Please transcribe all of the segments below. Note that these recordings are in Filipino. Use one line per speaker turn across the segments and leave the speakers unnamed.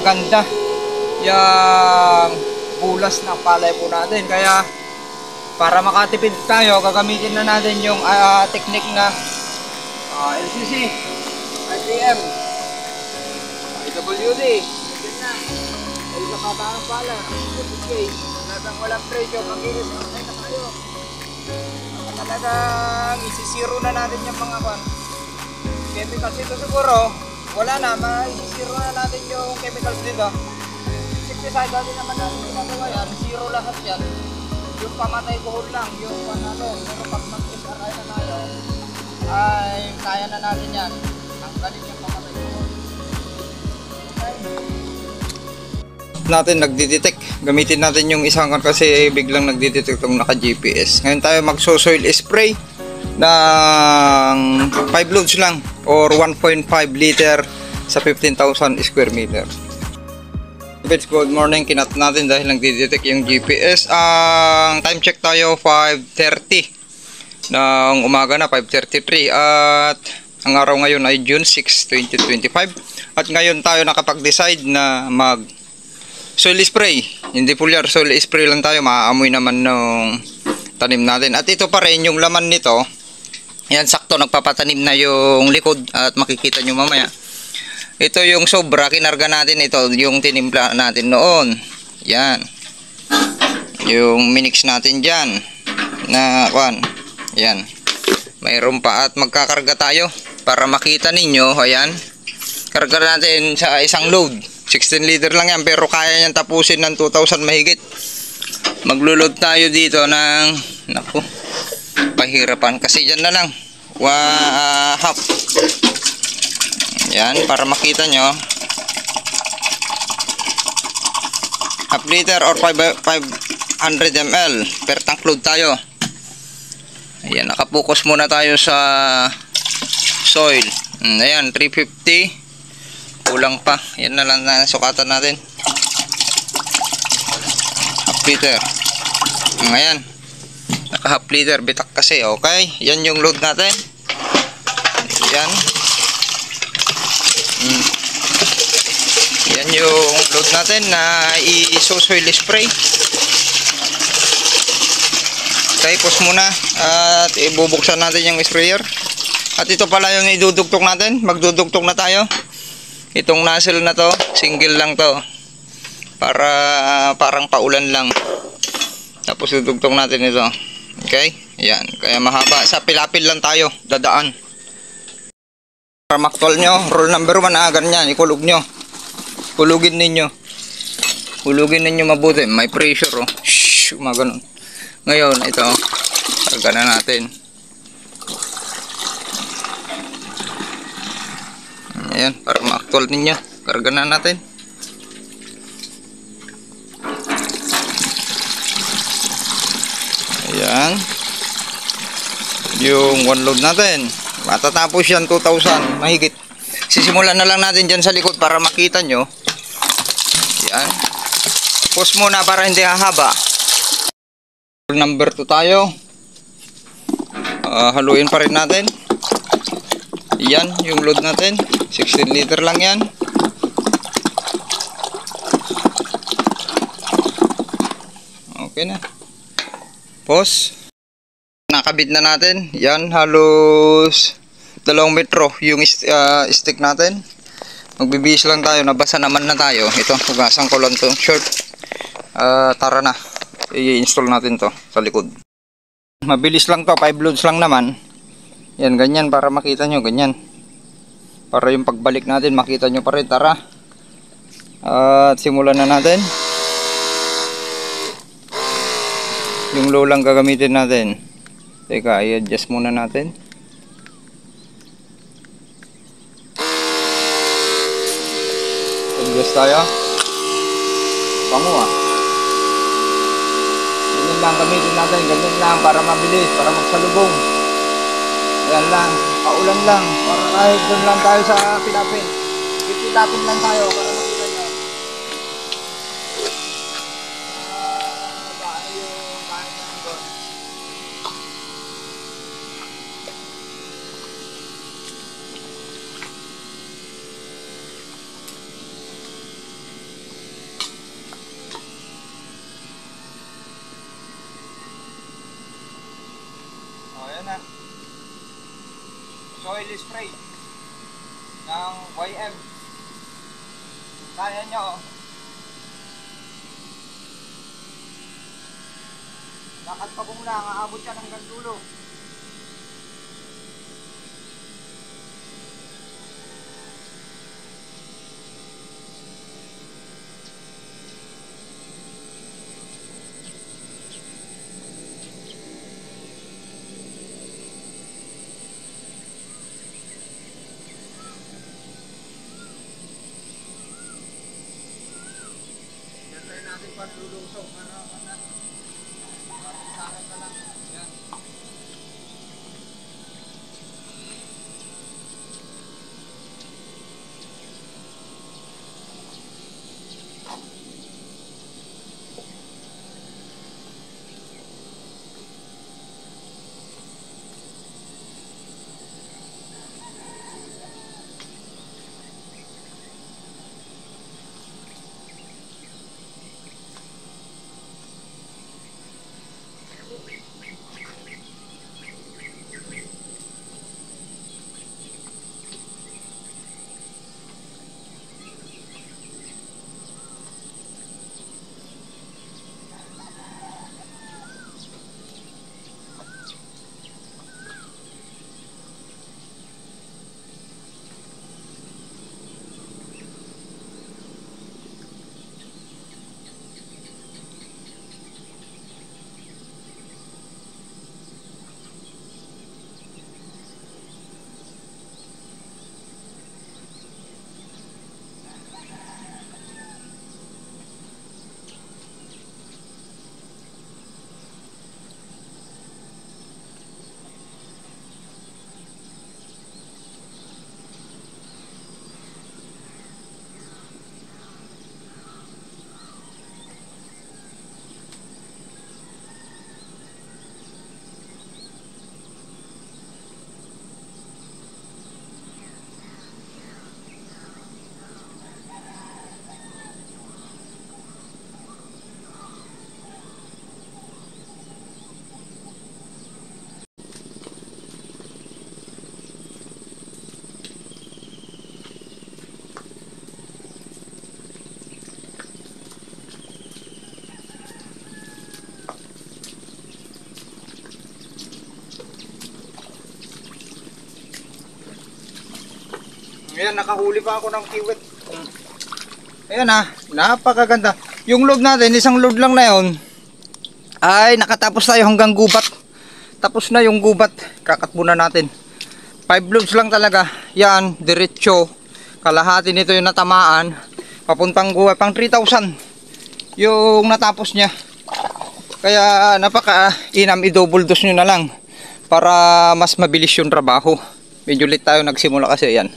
ganda yung bulas ng palay po natin. Kaya para makatipid tayo, gagamitin na natin yung technique na LCC, IPM, IWD. Yan na. Ay nakataang pala. Talagang walang presyo. Magilis na tayo. Talagang isisiro na natin yung mga chemicals dito siguro. Wala na, maisisiro na natin yung chemicals dito. Insecticide dati naman natin ginagawa yan. Zero lahat yan. Yung pamatay kuhol lang, yung natin. Pero pag mag-SRI na tayo, ay kaya na natin yan. Tanggalin yung pamatay kuhol. Okay. Natin nagdidetect. Gamitin natin yung isang kasi biglang nagdidetect itong naka-GPS. Ngayon tayo magso-soil spray ng 5 loads lang or 1.5 liter sa 15,000 square meter. Good morning, kinat natin dahil nagdidetect yung GPS. Ang time check tayo 5:30 ng umaga na, 5:33, at ang araw ngayon ay June 6, 2025. At ngayon tayo nakapag-decide na mag soil spray, hindi foliar, soil spray lang tayo. Maaamoy naman ng tanim natin. At ito pa rin yung laman nito. Yan, sakto nagpapatanim na yung likod at makikita nyo mamaya. Ito yung sobra, kinarga natin ito, yung tinimpla natin noon. Yan. Yung minix natin dyan. Na, yan. Mayroon pa at magkakarga tayo para makita ninyo. Ayan. Karga natin sa isang load. 16 liter lang yan, pero kaya nyan tapusin ng 2,000 mahigit. Maglulod tayo dito ng, naku, pahirapan. Kasi dyan na lang. Half. Yan, para makita nyo. Half liter or 500 ml per tank load tayo. Ayan, nakapokus muna tayo sa soil. Ayan, 350. Kulang pa. Yan na lang na sukatan natin. Half liter. Ayan. Naka half liter. Bitak kasi. Okay. Yan yung load natin. Yan. Yan yung load natin na i-soil spray. Okay, pause muna at ibubuksan natin yung sprayer. At ito pala yung idudugtong natin. Magdudugtong na tayo. Itong nozzle na to, single lang to. Para parang paulan lang. Tapos dudugtong natin ito. Okay? Yan, kaya mahaba. Sa pilapil lang tayo dadaan. Para maktol nyo, rule number 1, ganyan, ikulog nyo. Kulugin ninyo. Kulugin ninyo mabuti. May pressure, oh. Shhh, ganun. Ngayon, ito, karga na natin. Ayan, para ma-actual ninyo. Karga na natin. Ayan. Yung one load natin. Matatapos yan 2,000 mahigit. Sisimulan na lang natin dyan sa likod para makita nyo. Ayan. Pause muna para hindi hahaba. Number 2 tayo. Haluin pa rin natin. Yan yung load natin. 16 liter lang yan. Okay na. Pause. Nakabit na natin. Yan, halos 2 metro yung stick natin. Magbibihis lang tayo. Nabasa naman na tayo. Ito, hugasan ko lang itong short. Tara na. I-install natin to sa likod. Mabilis lang to. 5 loads lang naman. Yan, ganyan para makita nyo. Ganyan. Para yung pagbalik natin makita nyo pa rin. Tara. At simulan na natin. Yung low lang gagamitin natin. Teka, i-adjust muna natin. Adjust tayo. Bango ah. Ganyan lang gamitin natin. Ganyan lang para mabilis. Para magsalubong. Yan lang. Paulan lang. Para kahit doon lang tayo sa pilapin. Pipilapin lang tayo para makita nyo. Ayan na. Soil spray ng YM. Kaya nyo, oh. Lakad pa kung lang, aabot yan hanggang dulo. Try natin pa lulusong para sakit ka lang. Yan. Ayan, nakahuli pa ako ng kiwit. Ayan ha, napakaganda. Yung load natin, isang load lang na yun, ay nakatapos tayo hanggang gubat. Tapos na yung gubat, kakatbo na natin. 5 loads lang talaga. Yan, diretso. Kalahati nito yung natamaan. Papuntang gubat, pang 3,000 yung natapos niya. Kaya napaka-inam, i-double dose nyo na lang para mas mabilis yung trabaho. Medyo late tayo nagsimula kasi yan.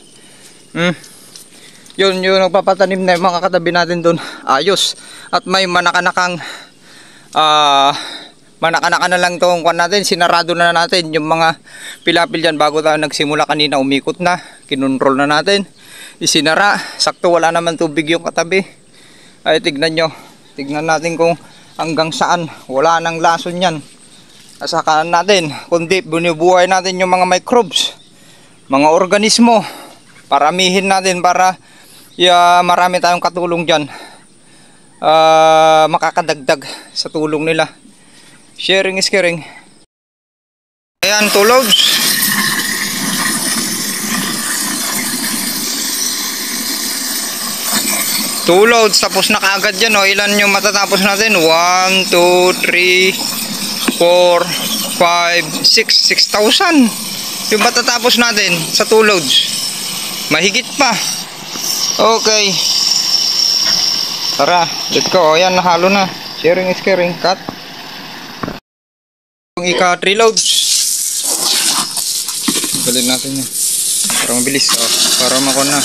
Yun yung nagpapatanim na yung mga katabi natin doon. Ayos. At may manakanakang manaka na lang itong kwan natin. Sinarado na natin yung mga pilapil dyan bago tayo nagsimula kanina. Umikot na. Kinontrol na natin. Isinara. Sakto wala naman tubig yung katabi. Ay tignan nyo. Tignan natin kung hanggang saan. Wala nang lason yan. Nasa kanan natin. Kundi binubuhay natin yung mga microbes. Mga organismo. Paramihin natin para marami tayong katulong dyan. Makakadagdag sa tulong nila. Sharing is caring. Ayan, 2 loads. Two loads, tapos na kaagad yan. O, ilan yung matatapos natin? 1, 2, 3, 4, 5, 6. 6,000 yung matatapos natin sa 2 loads. Mahigit pa. Okay. Tara, let's go. Ayan, nahalo na. Sharing is caring. Cut. Yung ika 3 loads. Galin natin yun. Para mabilis. Oh, para makon na.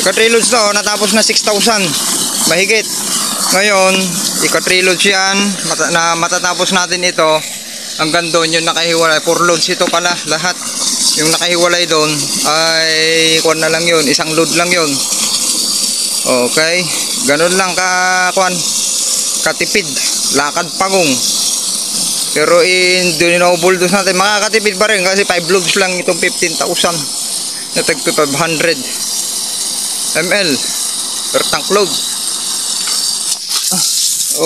Ika 3 loads to. Natapos na 6,000. Mahigit. Ngayon, ika 3 loads yan. Matatapos natin ito. Hanggang doon yung nakahiwalay. 4 loads ito pala. Lahat. Yung nakahiwalay doon ay kuwan na lang yun, isang load lang yun. Okay, ganun lang katipid, lakad pagong. Pero dinobulldoze natin, makakatipid pa rin kasi 5 loads lang itong 15,000 na tag 500 ml per tank load.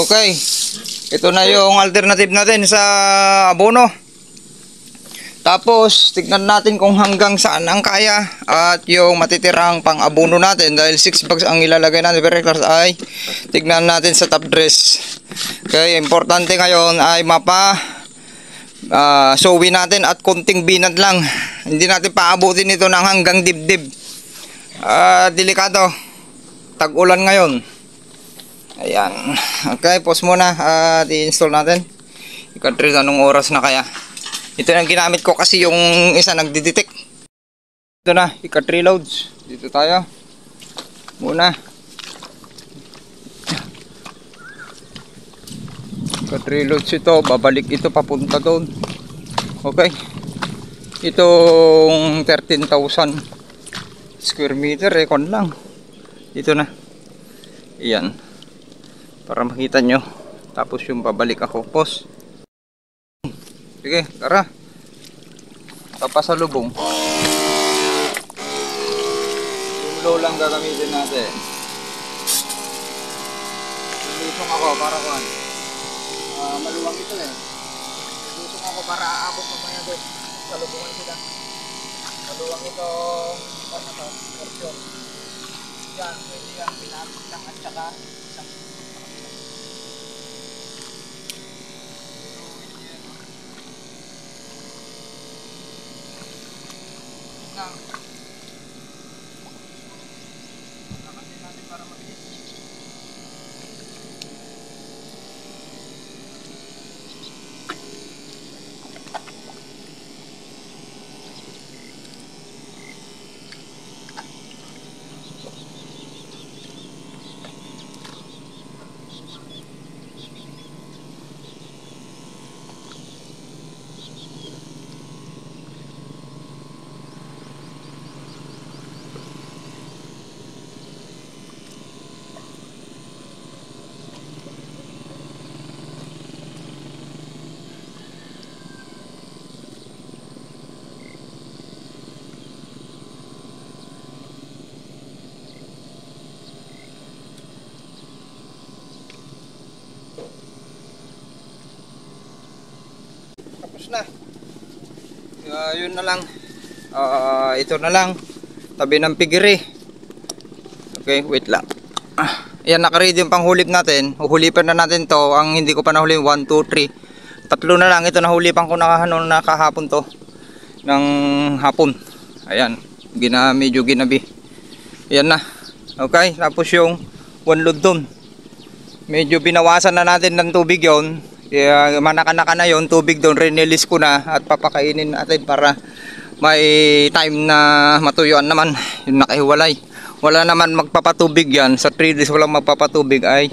Okay, ito na yung alternative natin sa abono. Tapos tignan natin kung hanggang saan ang kaya at yung matitirang pang abono natin, dahil 6 bags ang ilalagay natin per hectare, ay tignan natin sa top dress. Okay, importante ngayon ay sowi natin at konting binad lang. Hindi natin paabutin ito ng hanggang dibdib. Delikado, tag-ulan ngayon. Ayan. Okay, pause muna at i-install natin. I-control anong oras na kaya. Ito ang ginamit ko kasi yung isa nagdidetect. Ito na, ika-3 loads. Dito tayo. Muna. Ika-3 loads ito. Babalik ito papunta doon. Okay. Itong 13,000 square meter. Recon lang. Dito na. Ayan. Para makita nyo. Tapos yung babalik ako. Pause. Sige, tara. Papasalubong. Yung low lang gagamitin natin. Lulusong ako para kuhan. Maluwang ito eh. Lulusong ako para aabot mamaya doon. Salubungan sila. Maluwang ito. Ano to? Portion. Yan, pwede yan. Pinapit lang at saka isang nakasin natin para mabilis. Na yun na lang, ito na lang tabi ng pigiri. Okay, wait lang. Ayan, nakaready yung panghulip natin. Huhulipan na natin to. Ang hindi ko pa nahuli 1, 2, 3, tatlo na lang. Ito nahulipan ko nakahapon to ng hapon. Ayan, medyo ginabi. Ayan na. Okay, tapos yung 1 load doon, medyo binawasan na natin ng tubig yon. Manaka-naka na yon, tubig doon, rinilis ko na at papakainin natin para may time na matuyuan naman yung nakahiwalay. Wala naman magpapatubig yan, sa 3 days walang magpapatubig, ay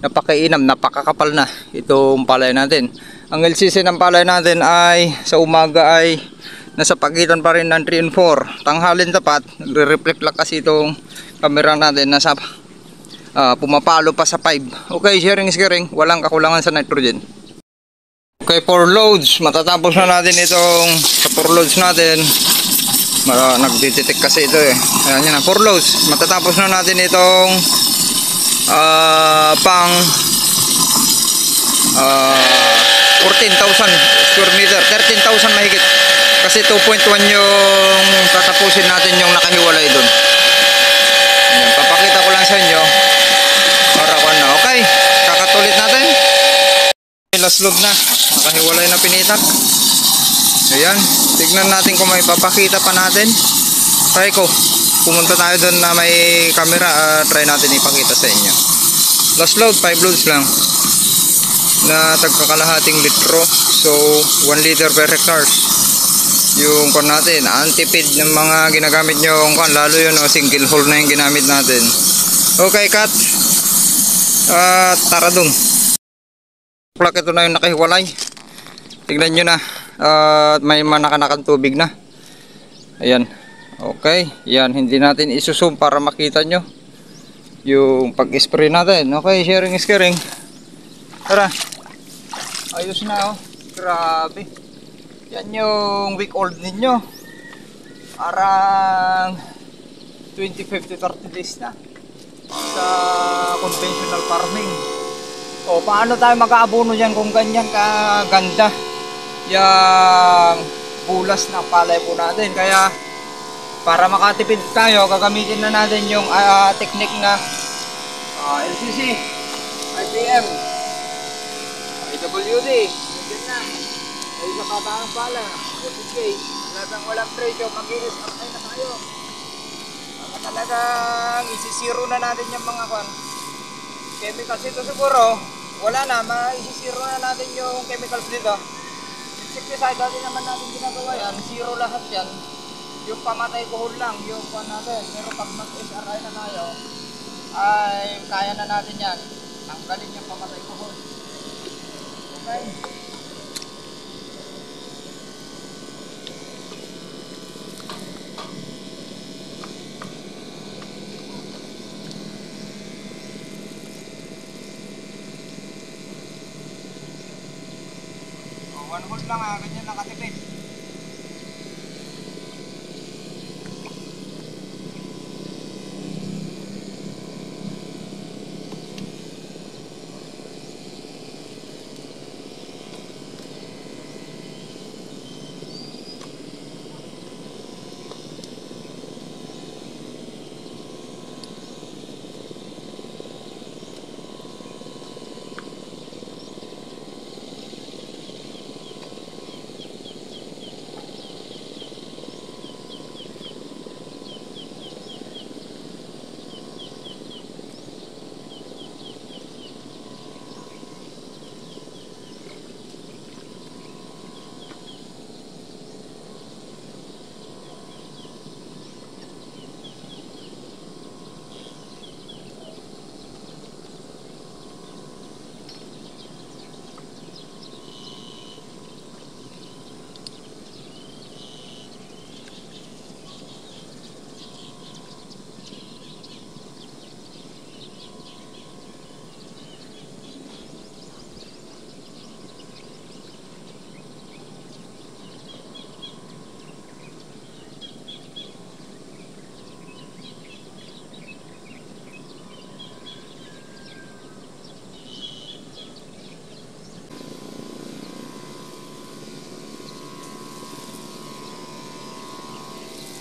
napakainam, napakakapal na itong palay natin. Ang LCC ng palay natin ay sa umaga ay nasa pagitan pa rin ng 3 and 4. Tanghalin tapat, nagre-reflect lang kasi itong camera natin, nasa pumapalo pa sa 5. Okay, sharing is caring, walang kakulangan sa nitrogen. Okay, 4 loads, matatapos na natin itong sa 4 loads natin. Nagdidetect kasi ito eh. Ayan yan, 4 loads, matatapos na natin itong pang 14,000 square meter, 13,000 mahigit. Kasi 2.1 yung tatapusin natin yung nakahiwalay dun. Ayan, papakita ko lang sa inyo para ko na. Okay, kakatulit natin. Last load na, nakahiwalay na pinitak. Ayan, tignan natin kung may papakita pa natin. Try ko, pumunta tayo doon na may camera, try natin ipakita sa inyo. Last load, 5 loads lang na tagkakalahating litro. So 1 liter per hectare yung kon natin. Antipid ng mga ginagamit nyo kon, lalo yun single hole na yung ginamit natin. Okay, cut. Tara dun. Ito na yung nakahiwalay. Tignan nyo na. May manakanakan tubig na. Ayan. Okay. Yan. Hindi natin isusum para makita nyo yung pag-spray natin. Okay. Sharing is caring. Tara. Ayos na oh. Grabe. Yan yung week old ninyo. Parang 25 to 30 days na sa conventional farming. O paano tayo mag-aabono dyan kung ganyan kaganda yung bulas na palay po natin? Kaya para makatipid tayo, gagamitin na natin yung technique na LCC, IPM, IWD, yun na. Ay sa kataang pala, OTK, talagang walang presyo, mag-i-SRI na tayo. Talagang isisiro na natin yung mga chemicals dito siguro. Wala na, isisiro na natin yung chemicals dito. Insecticide dati naman natin ginagawa yan, zero lahat yan. Yung pamatay kuhol lang, yung natin. Pero pag mag-SRI na tayo, ay kaya na natin yan. Tanggalin yung pamatay kuhol. Okay. One hole lang ganyan nakatipid.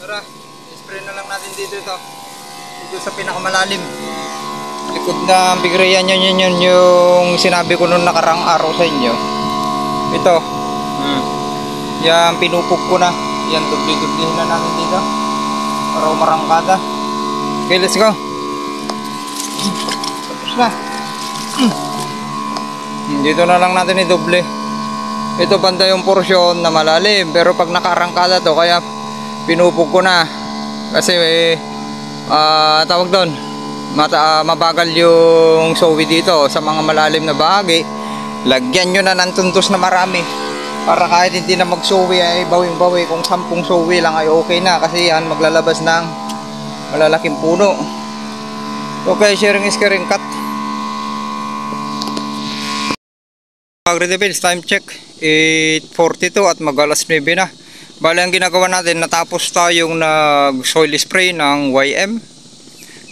Tara, spray na lang natin dito ito. Dito sa pinakamalalim. Likod na bigreyan yun yung sinabi ko noong nakarang araw sa inyo. Ito. Yan, pinupog ko na. Yan, dubli-dublihin na natin dito. Para umarangkada. Okay, let's go. Tapos na. Dito na lang natin i-doble. Ito banda yung porsyon na malalim. Pero pag nakarangkada to, kaya pinupog ko na kasi tawag doon mabagal yung sowi dito sa mga malalim na bahagi. Lagyan nyo na ng tuntos na marami para kahit hindi na mag-sowi ay bawing-bawi. Kung 10 sowi lang ay okay na kasi yan maglalabas ng malalaking puno. Okay, sharing is caring. Cut. Agri-Devils, time check 8:42 at mag-alas 9 na. Bale, ang ginagawa natin, natapos tayong nag-soil spray ng YM.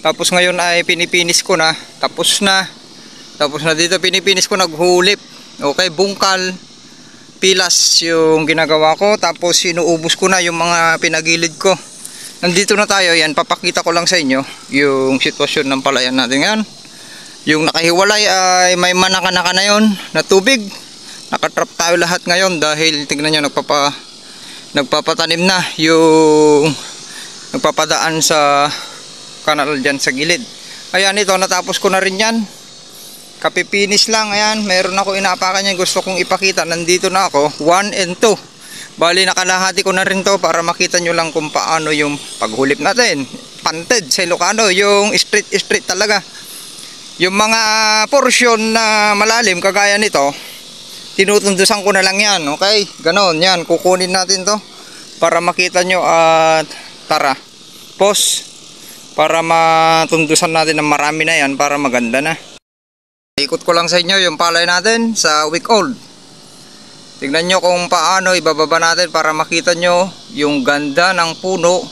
Tapos ngayon ay pinipinis ko na. Tapos na dito, pinipinis ko, naghulip. Okay, bungkal, pilas yung ginagawa ko. Tapos inuubos ko na yung mga pinagilid ko. Nandito na tayo, yan, papakita ko lang sa inyo yung sitwasyon ng palayan natin yan. Yung nakahiwalay ay may manaka-naka na yun na tubig. Nakatrap tayo lahat ngayon dahil tignan nyo, nagpapatanim na yung nagpapadaan sa kanal dyan sa gilid. Ayan, ito natapos ko na rin yan, kapipinis lang. Ayan, meron ako inaapakan yan, gusto kong ipakita. Nandito na ako, 1 and 2. Bali nakalahati ko na rin to para makita nyo lang kung paano yung paghulip natin. Panted sa Ilocano, yung straight talaga. Yung mga portion na malalim kagaya nito, tinutundusan ko na lang yan. Okay, ganon yan, kukunin natin to para makita nyo. At tara, pause para matundusan natin ng marami na yan para maganda na. Ikot ko lang sa inyo yung palay natin sa week old. Tignan nyo kung paano ibababa natin para makita nyo yung ganda ng puno,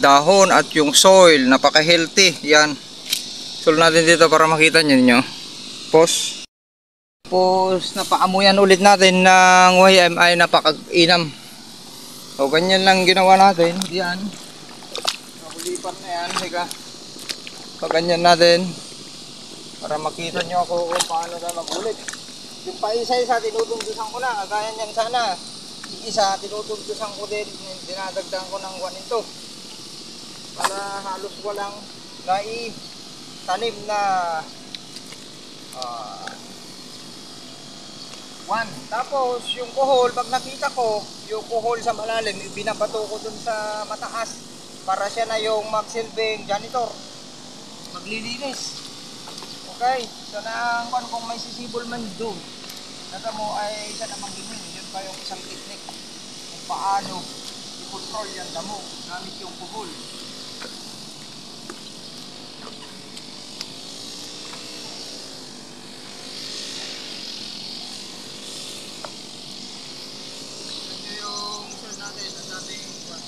dahon at yung soil. Napaka healthy yan. Sul natin dito para makita nyo. Tapos napaamuyan ulit natin ng YMI, napaka-inam. So ganyan lang ginawa natin. Yan, nakulipan na yan. Higa, paganyan natin para makita nyo ako kung paano na magulit. Yung pa isa-isa tinutundusan ko na, kagaya nyan sana. Isa tinutundusan ko din, dinadagdagan ko ng 1 into para halos walang tanim na 1. Tapos yung kuhol, pag nakita ko yung kuhol sa malalim, binabato ko dun sa mataas para siya na yung magsilbing janitor, maglilinis. Okay, so kung may sisibol man doon, nata mo ay isa namang ginin. Yun pa yung isang technique kung paano i-control yung damo gamit yung kuhol. Ito yung soil natin, ang dating lubot.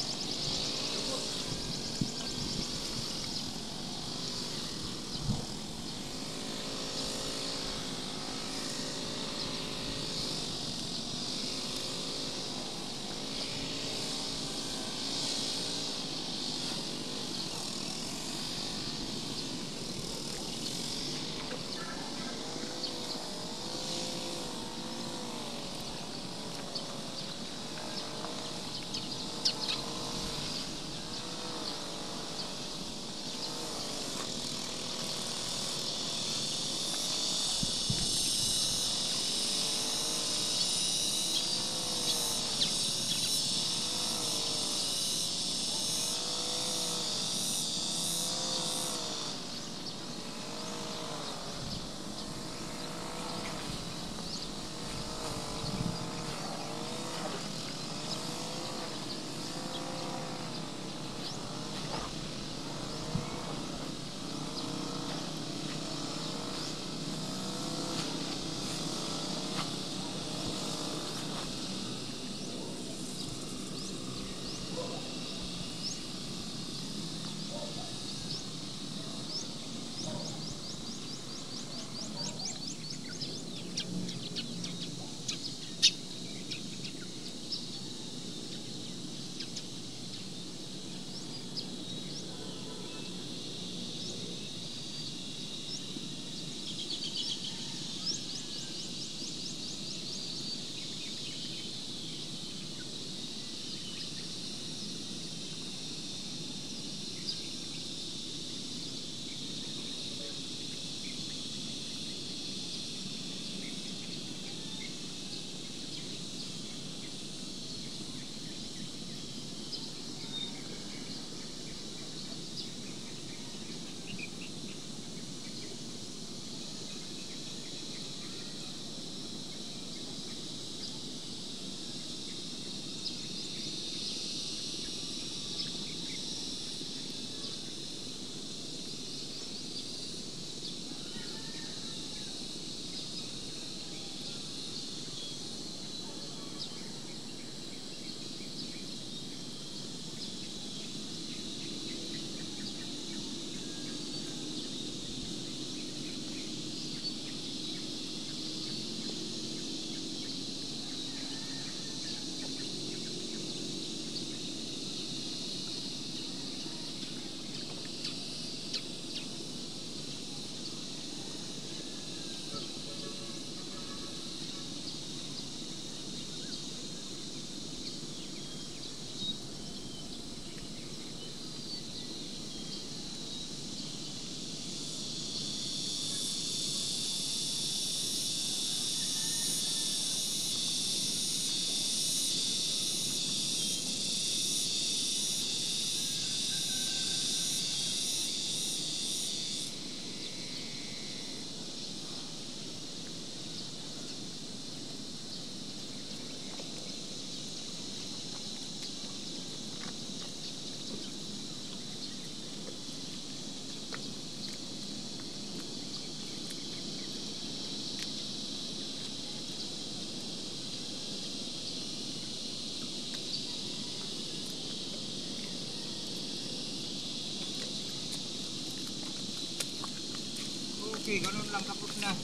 Okay, ganun lang, tapos na.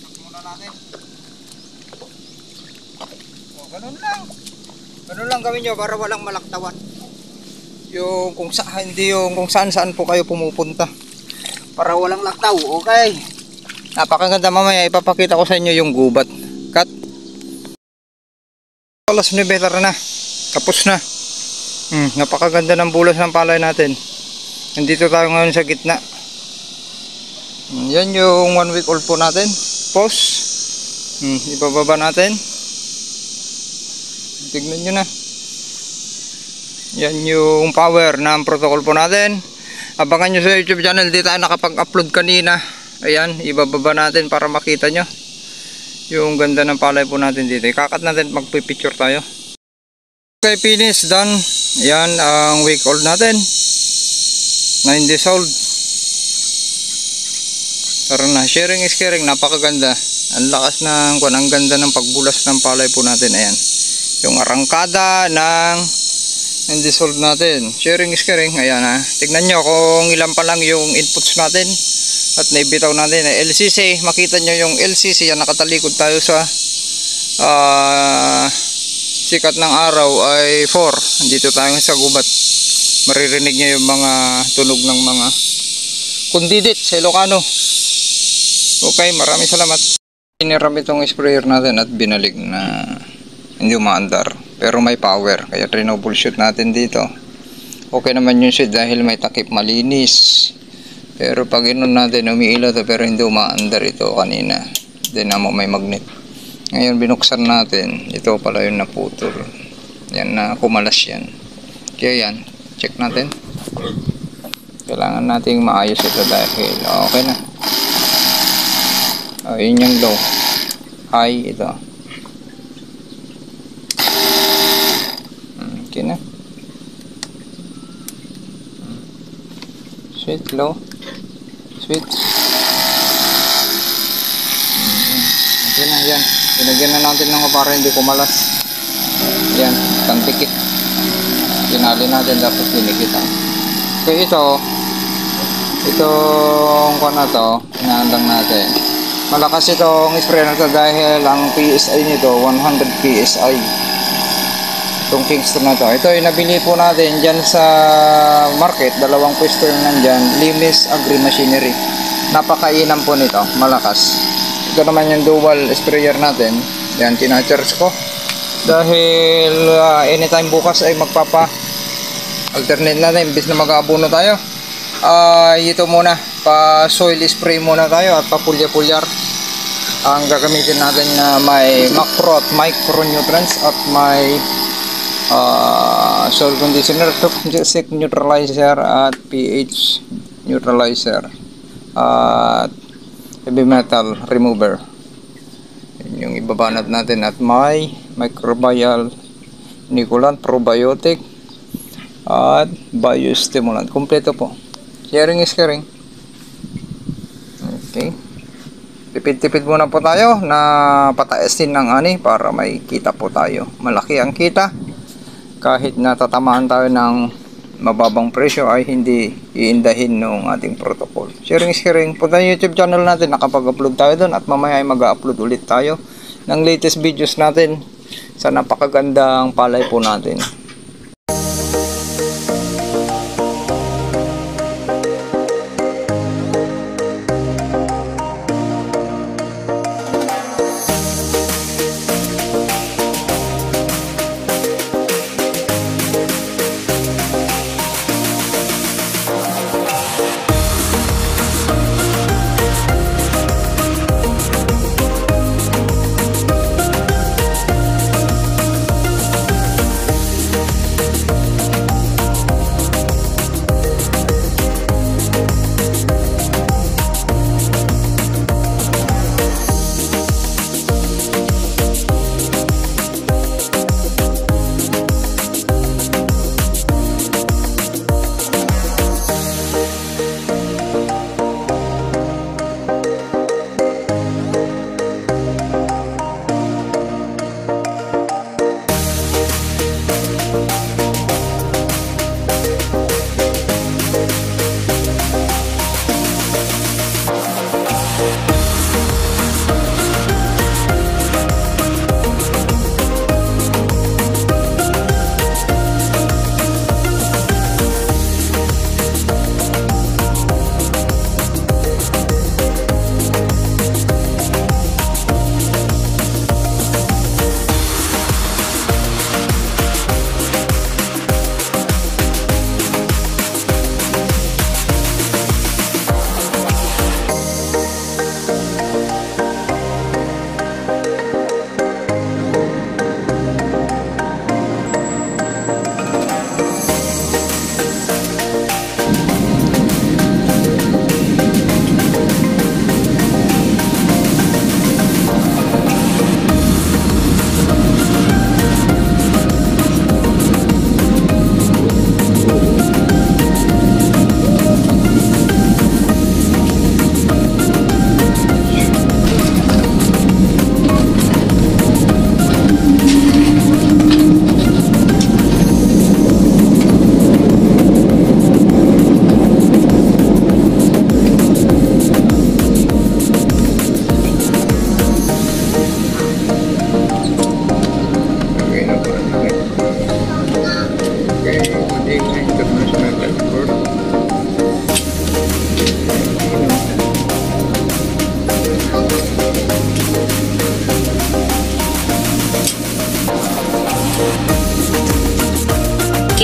Check muna natin. O, ganun lang. Ganun lang gawin nyo para walang malaktawan. Yung kung saan, hindi yung kung saan po kayo pumupunta. Para walang laktaw, okay. Napakaganda, mamaya ipapakita ko sa inyo yung gubat. Cut. Alas 9 na. Tapos na. Napakaganda ng bulas ng palay natin. Nandito tayo ngayon sa gitna. Yan yung 1 week old po natin. Pause. Ibababa natin. Tignan nyo na. Yan yung power ng protocol po natin. Abangan nyo sa YouTube channel. Di tayo nakapag-upload kanina. Ayan, ibababa natin para makita nyo yung ganda ng palay po natin dito. Ikakat natin, magpipicture tayo. Okay, finish, done. Ayan ang week old natin. 9 days old. Tara na, sharing is caring. Napakaganda. Ang lakas ng ang ganda ng pagbulas ng palay po natin. Ayan, yung arangkada ng 9 days old natin. Sharing is caring. Ayan ha, tignan nyo kung ilan pa lang yung inputs natin at naibitaw natin. LCC, makita nyo yung LCC. Yan, nakatalikod tayo sa sikat ng araw ay 4. Andito tayo sa gubat. Maririnig nyo yung mga tunog ng mga kundidit sa Ilocano. Okay, maraming salamat. Iniram itong sprayer natin at binalik na hindi umaandar. Pero may power, kaya troubleshoot natin dito. Okay naman yung shit dahil may takip, malinis. Pero pag inon natin, umiilaw to pero hindi umaandar ito kanina. Dinamo may magnet. Ngayon binuksan natin, ito pala yung naputol. Yan na, kumalas yan. Kaya yan, check natin. Kailangan nating maayos ito dahil okay na. Yun yung low. High ito. Okay na. Switch, low. Switch. Okay na, yan. Pinagyan na natin ng para hindi kumalas. Yan, tantikit. Tinali natin, dapat dinikit. Okay, itong kuha na to, inaandang natin. Malakas itong sprayer na to dahil ang PSI nito 100 PSI. Itong Kingston na to. Ito yung nabili po natin dyan sa market. Dalawang pwesto yung nandyan. Limis Agri Machinery. Napakainam po nito. Malakas. Ito naman yung dual sprayer natin. Yan, tina-charge ko. Dahil anytime bukas ay magpapa-alternate natin. Imbis na mag-aabono tayo. Ito muna. Pa-soil spray muna tayo at pa-pulya-pulyar. Ang gagamitin natin na may macro at micronutrients at may soil conditioner, toxic neutralizer at pH neutralizer at heavy metal remover. Yun yung ibabanat natin at may microbial inoculant, probiotic at biostimulant. Kompleto po. Sharing is caring. Okay. Tipid-tipid muna po tayo na pataasin ng ani para may kita po tayo. Malaki ang kita. Kahit natatamaan tayo ng mababang presyo ay hindi iindahin ng ating protocol. Sharing is caring. Punta yung YouTube channel natin, nakapag-upload tayo doon at mamaya ay mag-upload ulit tayo ng latest videos natin sa napakagandang palay po natin.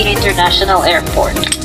International Airport.